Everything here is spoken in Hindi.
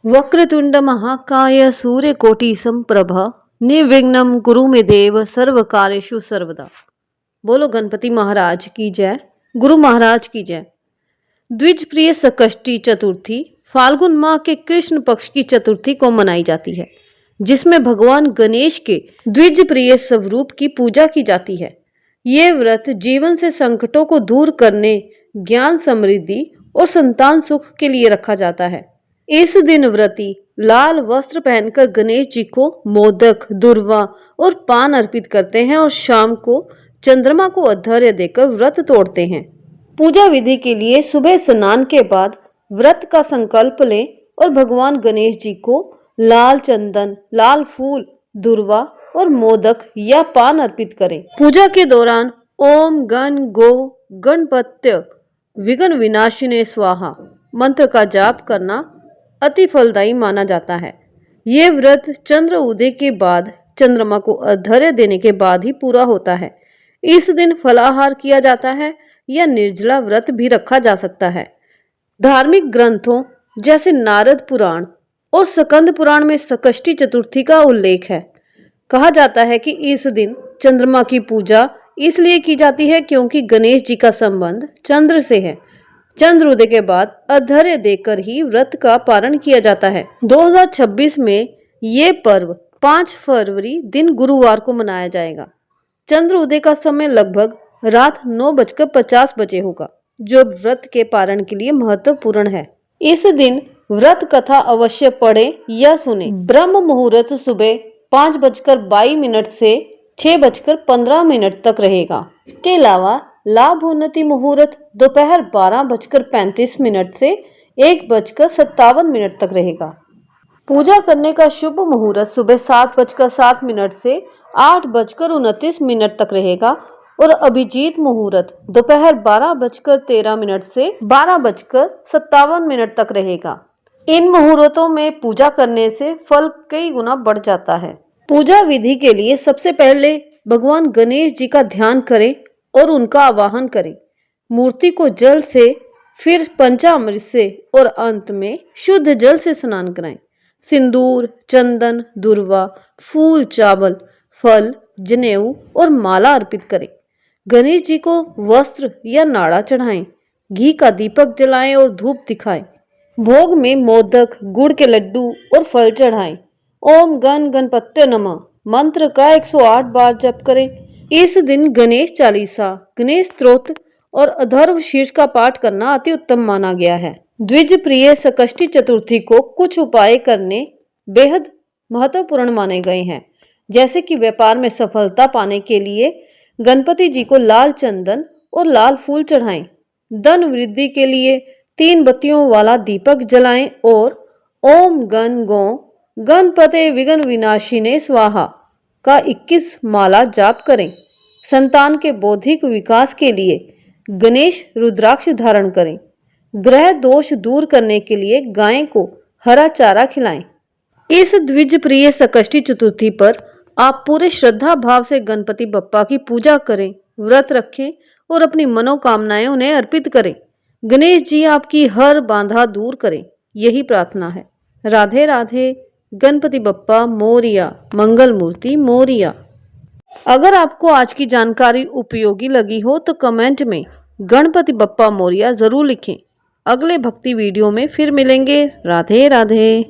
वक्रतुंड महाकाय सूर्यकोटि समप्रभ निर्विघ्नं कुरु मे देव सर्व कार्येषु सर्वदा। बोलो गणपति महाराज की जय, गुरु महाराज की जय। द्विज प्रिय संकष्टी चतुर्थी फाल्गुन माह के कृष्ण पक्ष की चतुर्थी को मनाई जाती है, जिसमें भगवान गणेश के द्विज प्रिय स्वरूप की पूजा की जाती है। ये व्रत जीवन से संकटों को दूर करने, ज्ञान समृद्धि और संतान सुख के लिए रखा जाता है। इस दिन व्रती लाल वस्त्र पहनकर गणेश जी को मोदक, दुर्वा और पान अर्पित करते हैं और शाम को चंद्रमा को अर्घ्य देकर व्रत तोड़ते हैं। पूजा विधि के लिए सुबह स्नान के बाद व्रत का संकल्प लें और भगवान गणेश जी को लाल चंदन, लाल फूल, दुर्वा और मोदक या पान अर्पित करें। पूजा के दौरान ओम गण गो गणपत्य विघ्न विनाशिने स्वाहा मंत्र का जाप करना अति फलदायी माना जाता है। ये व्रत चंद्र उदय के बाद चंद्रमा को अर्घ्य देने के बाद ही पूरा होता है। इस दिन फलाहार किया जाता है या निर्जला व्रत भी रखा जा सकता है। धार्मिक ग्रंथों जैसे नारद पुराण और स्कंद पुराण में संकष्टी चतुर्थी का उल्लेख है। कहा जाता है कि इस दिन चंद्रमा की पूजा इसलिए की जाती है क्योंकि गणेश जी का संबंध चंद्र से है। चंद्रोदय के बाद अर्घ्य देकर ही व्रत का पारण किया जाता है। 2026 में ये पर्व 5 फरवरी दिन गुरुवार को मनाया जाएगा। चंद्रोदय का समय लगभग रात 9:50 बजे होगा, जो व्रत के पारण के लिए महत्वपूर्ण है। इस दिन व्रत कथा अवश्य पढ़ें या सुने। ब्रह्म मुहूर्त सुबह 5:22 से 6:15 तक रहेगा। इसके अलावा लाभ उन्नति मुहूर्त दोपहर 12:35 से 1:57 तक रहेगा। पूजा करने का शुभ मुहूर्त सुबह 7:07 से 8:29 तक रहेगा और अभिजीत मुहूर्त दोपहर 12:13 से 12:57 तक रहेगा। इन मुहूर्तों में पूजा करने से फल कई गुना बढ़ जाता है। पूजा विधि के लिए सबसे पहले भगवान गणेश जी का ध्यान करें और उनका आवाहन करें। मूर्ति को जल से, फिर पंचामृत से और अंत में शुद्ध जल से स्नान कराएं। सिंदूर, चंदन, दुर्वा, फूल, चावल, फल, जनेऊ और माला अर्पित करें। गणेश जी को वस्त्र या नाड़ा चढ़ाएं। घी का दीपक जलाएं और धूप दिखाएं। भोग में मोदक, गुड़ के लड्डू और फल चढ़ाएं। ओम गण गणपत्य नमः मंत्र का 108 बार जप करें। इस दिन गणेश चालीसा, गणेश स्तोत्र और अथर्व शीर्ष का पाठ करना अति उत्तम माना गया है। द्विज प्रिय संकष्टी चतुर्थी को कुछ उपाय करने बेहद महत्वपूर्ण माने गए हैं, जैसे कि व्यापार में सफलता पाने के लिए गणपति जी को लाल चंदन और लाल फूल चढ़ाएं। धन वृद्धि के लिए 3 बत्तियों वाला दीपक जलाएं और ओम गण गो गणपते विघ्न विनाशिने स्वाहा का 21 माला जाप करें। संतान के बौद्धिक विकास के लिए गणेश रुद्राक्ष धारण करें। ग्रह दोष दूर करने के लिए गाय को हरा चारा खिलाएं। इस द्विज प्रिय संकष्टी चतुर्थी पर आप पूरे श्रद्धा भाव से गणपति बप्पा की पूजा करें, व्रत रखें और अपनी मनोकामनाएं उन्हें अर्पित करें। गणेश जी आपकी हर बाधा दूर करें, यही प्रार्थना है। राधे राधे। गणपति बप्पा मोरिया, मंगल मूर्ति मोरिया। अगर आपको आज की जानकारी उपयोगी लगी हो तो कमेंट में गणपति बप्पा मोरिया जरूर लिखें। अगले भक्ति वीडियो में फिर मिलेंगे। राधे राधे।